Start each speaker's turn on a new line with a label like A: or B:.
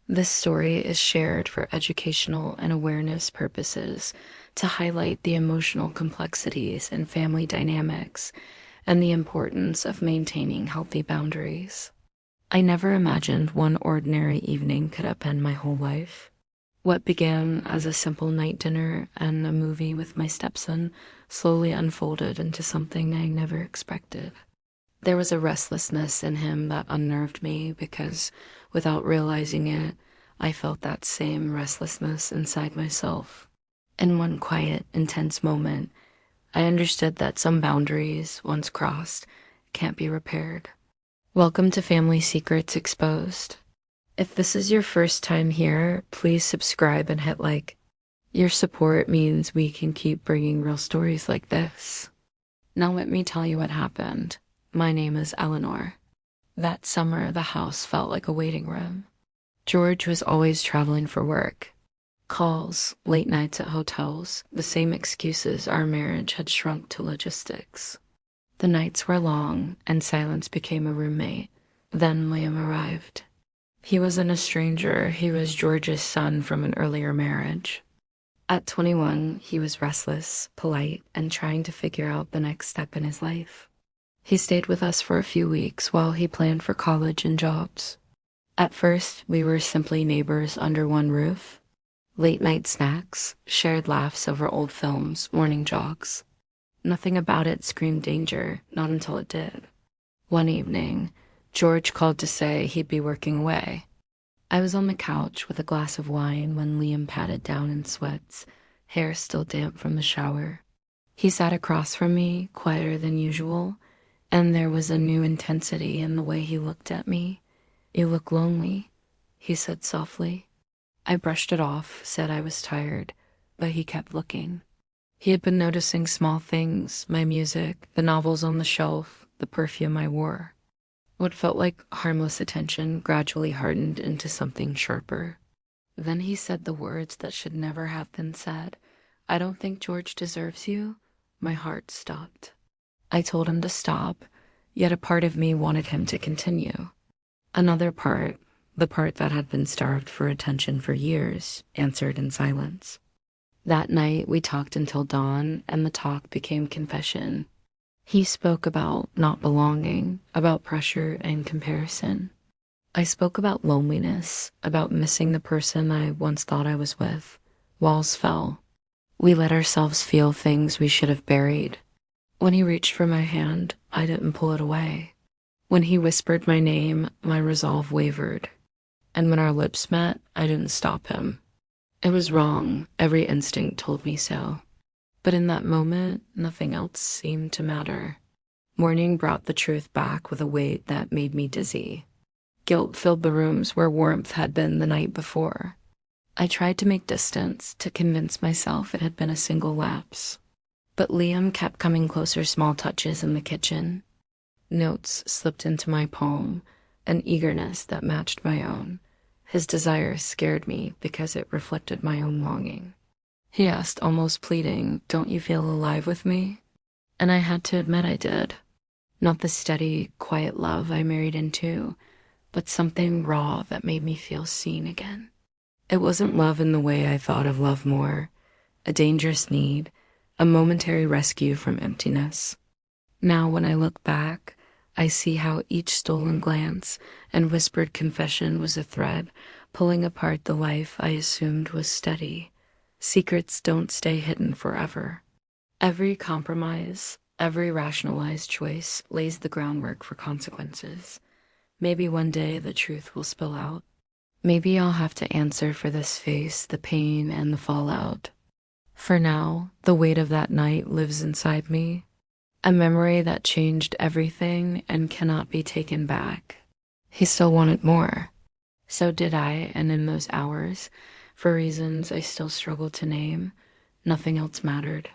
A: This story is shared for educational and awareness purposes to highlight the emotional complexities in family dynamics and the importance of maintaining healthy boundaries. I never imagined one ordinary evening could upend my whole life. What began as a simple night dinner and a movie with my stepson slowly unfolded into something I never expected. There was a restlessness in him that unnerved me because, without realizing it, I felt that same restlessness inside myself. In one quiet, intense moment, I understood that some boundaries, once crossed, can't be repaired. Welcome to Family Secrets Exposed. If this is your first time here, please subscribe and hit like. Your support means we can keep bringing real stories like this. Now let me tell you what happened. My name is Eleanor. That summer, the house felt like a waiting room. George was always traveling for work. Calls, late nights at hotels, the same excuses our marriage had shrunk to logistics. The nights were long, and silence became a roommate. Then Liam arrived. He wasn't a stranger, he was George's son from an earlier marriage. At 21, he was restless, polite, and trying to figure out the next step in his life. He stayed with us for a few weeks while he planned for college and jobs. At first, we were simply neighbors under one roof. Late night snacks, shared laughs over old films, morning jogs. Nothing about it screamed danger, not until it did. One evening, George called to say he'd be working away. I was on the couch with a glass of wine when Liam patted down in sweats, hair still damp from the shower. He sat across from me, quieter than usual, and there was a new intensity in the way he looked at me. "You look lonely," he said softly. I brushed it off, said I was tired, but he kept looking. He had been noticing small things, my music, the novels on the shelf, the perfume I wore. What felt like harmless attention gradually hardened into something sharper. Then he said the words that should never have been said. "I don't think George deserves you." My heart stopped. I told him to stop, yet a part of me wanted him to continue. Another part, the part that had been starved for attention for years, answered in silence. That night, we talked until dawn, and the talk became confession. He spoke about not belonging, about pressure and comparison. I spoke about loneliness, about missing the person I once thought I was with. Walls fell. We let ourselves feel things we should have buried. When he reached for my hand, I didn't pull it away. When he whispered my name, my resolve wavered. And when our lips met, I didn't stop him. It was wrong. Every instinct told me so. But in that moment, nothing else seemed to matter. Morning brought the truth back with a weight that made me dizzy. Guilt filled the rooms where warmth had been the night before. I tried to make distance, to convince myself it had been a single lapse. But Liam kept coming closer, small touches in the kitchen. Notes slipped into my palm, an eagerness that matched my own. His desire scared me because it reflected my own longing. He asked, almost pleading, "Don't you feel alive with me?" And I had to admit I did. Not the steady, quiet love I married into, but something raw that made me feel seen again. It wasn't love in the way I thought of love more, a dangerous need, a momentary rescue from emptiness. Now when I look back, I see how each stolen glance and whispered confession was a thread pulling apart the life I assumed was steady. Secrets don't stay hidden forever. Every compromise, every rationalized choice lays the groundwork for consequences. Maybe one day the truth will spill out. Maybe I'll have to answer for this face, the pain, and the fallout. For now, the weight of that night lives inside me, a memory that changed everything and cannot be taken back. He still wanted more. So did I, and in those hours, for reasons I still struggle to name, nothing else mattered.